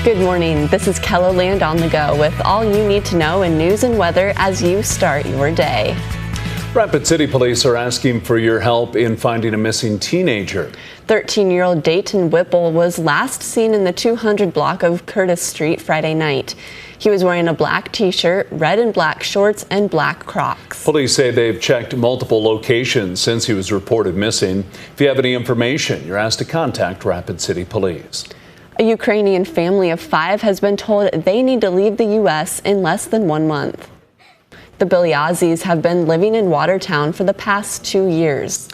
Good morning. This is Kelloland on the go with all you need to know in news and weather as you start your day. Rapid City Police are asking for your help in finding a missing teenager. 13-year-old Dayton Whipple was last seen in the 200 block of Curtis Street Friday night. He was wearing a black t-shirt, red and black shorts, and black Crocs. Police say they've checked multiple locations since he was reported missing. If you have any information, you're asked to contact Rapid City Police. A Ukrainian family of 5 has been told they need to leave the U.S. in less than 1 month. The Bialiazis have been living in Watertown for the past 2 years.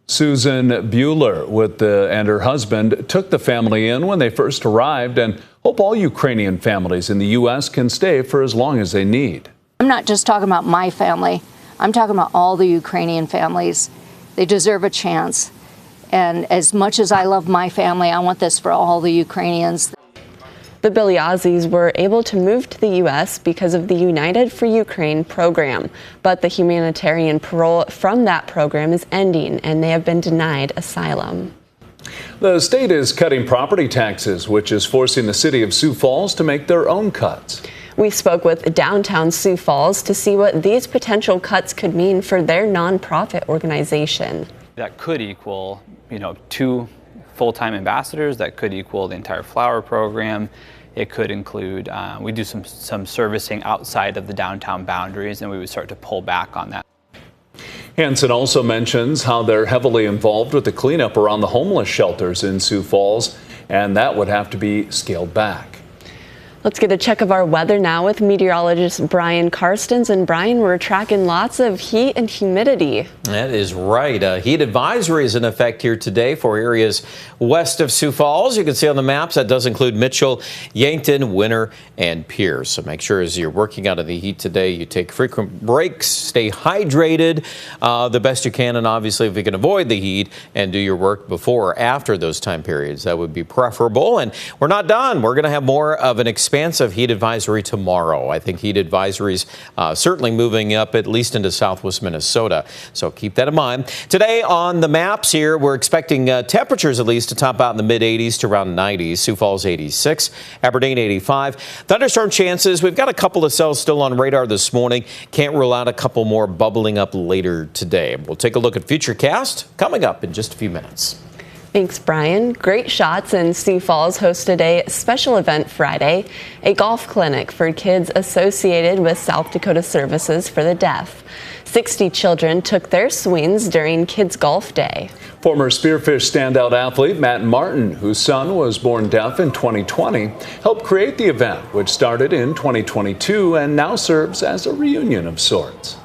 Susan Bueller and her husband took the family in when they first arrived and hope all Ukrainian families in the U.S. can stay for as long as they need. I'm not just talking about my family. I'm talking about all the Ukrainian families. They deserve a chance. And as much as I love my family, I want this for all the Ukrainians. The Bialiazis were able to move to the U.S. because of the United for Ukraine program, but the humanitarian parole from that program is ending, and they have been denied asylum. The state is cutting property taxes, which is forcing the city of Sioux Falls to make their own cuts. We spoke with downtown Sioux Falls to see what these potential cuts could mean for their nonprofit organization. That could equal, 2 full-time ambassadors. That could equal the entire flower program. It could include, we do some servicing outside of the downtown boundaries, and we would start to pull back on that. Hansen also mentions how they're heavily involved with the cleanup around the homeless shelters in Sioux Falls, and that would have to be scaled back. Let's get a check of our weather now with meteorologist Brian Karstens. And Brian, we're tracking lots of heat and humidity. That is right. A heat advisory is in effect here today for areas west of Sioux Falls. You can see on the maps that does include Mitchell, Yankton, Winter, and Pierce. So make sure as you're working out of the heat today, you take frequent breaks, stay hydrated the best you can, and obviously if you can avoid the heat and do your work before or after those time periods, that would be preferable. And we're not done. We're going to have more of an expansive heat advisory tomorrow. I think heat advisories certainly moving up at least into southwest Minnesota. So keep that in mind. Today on the maps here, we're expecting temperatures at least to top out in the mid-80s to around 90s. Sioux Falls 86, Aberdeen 85. Thunderstorm chances. We've got a couple of cells still on radar this morning. Can't rule out a couple more bubbling up later today. We'll take a look at Futurecast coming up in just a few minutes. Thanks, Brian. Great Shots in Sioux Falls hosted a special event Friday, a golf clinic for kids associated with South Dakota Services for the Deaf. 60 children took their swings during Kids Golf Day. Former Spearfish standout athlete Matt Martin, whose son was born deaf in 2020, helped create the event, which started in 2022 and now serves as a reunion of sorts.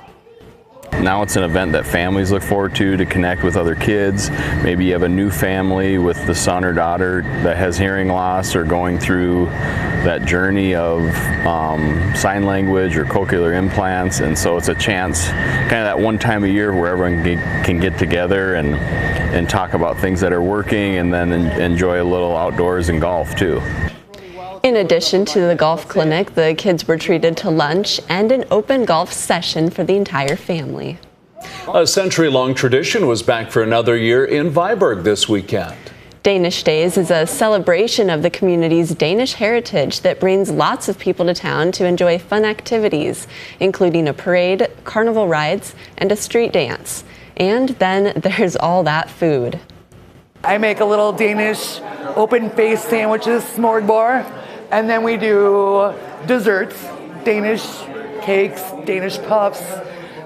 Now it's an event that families look forward to connect with other kids. Maybe you have a new family with the son or daughter that has hearing loss or going through that journey of sign language or cochlear implants, and so it's a chance, kind of that one time a year where everyone can get together and talk about things that are working, and then enjoy a little outdoors and golf too. In addition to the golf clinic, the kids were treated to lunch and an open golf session for the entire family. A century-long tradition was back for another year in Viborg this weekend. Danish Days is a celebration of the community's Danish heritage that brings lots of people to town to enjoy fun activities, including a parade, carnival rides, and a street dance. And then there's all that food. I make a little Danish open-faced sandwiches, smørrebrød. And then we do desserts, Danish cakes, Danish puffs.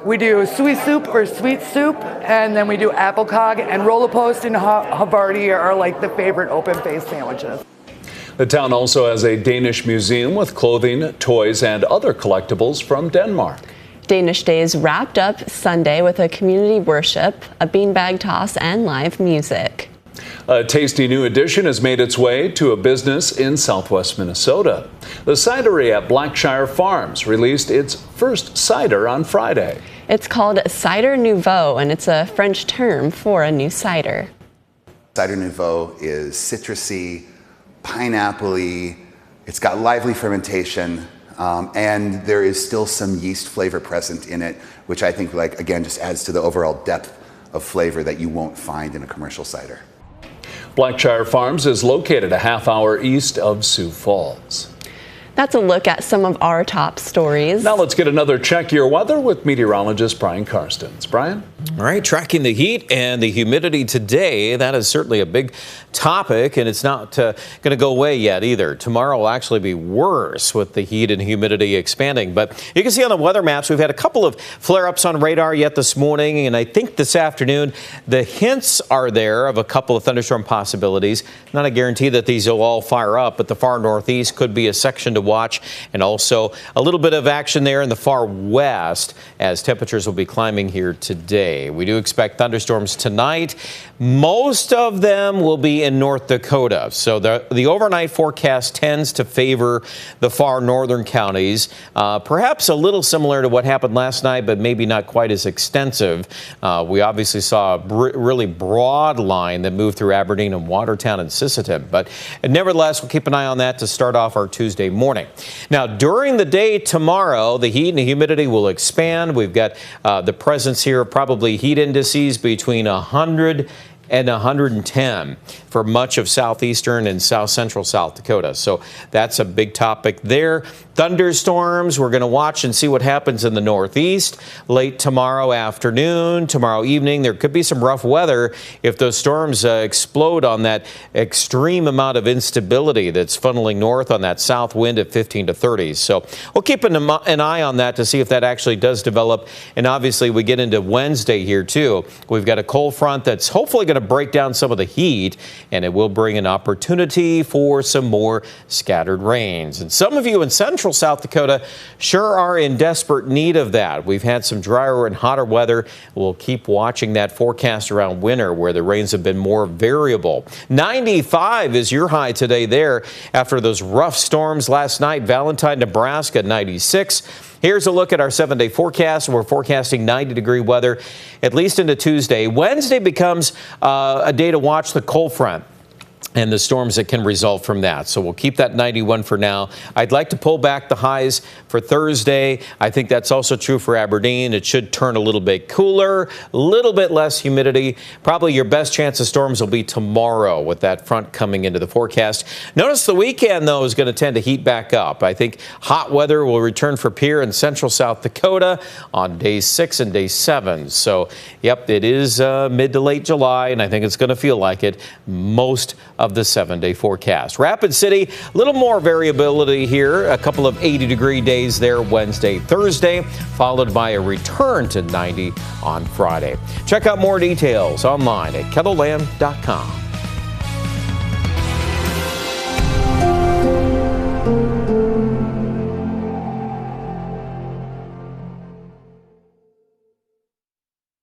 We do sweet soup or sweet soup, and then we do appelkage, and rollepost and havarti are like the favorite open-faced sandwiches. The town also has a Danish museum with clothing, toys, and other collectibles from Denmark. Danish Days wrapped up Sunday with a community worship, a beanbag toss, and live music. A tasty new addition has made its way to a business in southwest Minnesota. The cidery at Blackshire Farms released its first cider on Friday. It's called Cider Nouveau, and it's a French term for a new cider. Cider Nouveau is citrusy, pineapple-y, it's got lively fermentation, and there is still some yeast flavor present in it, which I think, again, just adds to the overall depth of flavor that you won't find in a commercial cider. Blackshire Farms is located a half-hour east of Sioux Falls. That's a look at some of our top stories. Now let's get another check your weather with meteorologist Brian Karstens. Brian? All right, tracking the heat and the humidity today. That is certainly a big topic, and it's not going to go away yet either. Tomorrow will actually be worse with the heat and humidity expanding. But you can see on the weather maps, we've had a couple of flare-ups on radar yet this morning, and I think this afternoon the hints are there of a couple of thunderstorm possibilities. Not a guarantee that these will all fire up, but the far northeast could be a section to watch, and also a little bit of action there in the far west as temperatures will be climbing here today. We do expect thunderstorms tonight. Most of them will be in North Dakota. So the overnight forecast tends to favor the far northern counties, perhaps a little similar to what happened last night, but maybe not quite as extensive. We obviously saw a really broad line that moved through Aberdeen and Watertown and Sisseton. But nevertheless, we'll keep an eye on that to start off our Tuesday morning. Now, during the day tomorrow, the heat and the humidity will expand. We've got the presence here of probably heat indices between 100 and 110 for much of southeastern and south central South Dakota. So that's a big topic there. Thunderstorms, we're going to watch and see what happens in the northeast late tomorrow afternoon, tomorrow evening. There could be some rough weather if those storms explode on that extreme amount of instability that's funneling north on that south wind at 15 to 30. So we'll keep an eye on that to see if that actually does develop. And obviously we get into Wednesday here too. We've got a cold front that's hopefully going to break down some of the heat, and it will bring an opportunity for some more scattered rains. And some of you in central South Dakota sure are in desperate need of that. We've had some drier and hotter weather. We'll keep watching that forecast around winter where the rains have been more variable. 95 is your high today there after those rough storms last night. Valentine, Nebraska, 96. Here's a look at our 7-day forecast. We're forecasting 90-degree weather at least into Tuesday. Wednesday becomes a day to watch the cold front and the storms that can result from that. So we'll keep that 91 for now. I'd like to pull back the highs for Thursday. I think that's also true for Aberdeen. It should turn a little bit cooler, a little bit less humidity. Probably your best chance of storms will be tomorrow with that front coming into the forecast. Notice the weekend, though, is going to tend to heat back up. I think hot weather will return for Pierre in central South Dakota on day 6 and day 7. So, yep, it is mid to late July, and I think it's going to feel like it most of the 7-day forecast. Rapid City, a little more variability here. A couple of 80-degree days there Wednesday, Thursday, followed by a return to 90 on Friday. Check out more details online at kettleland.com.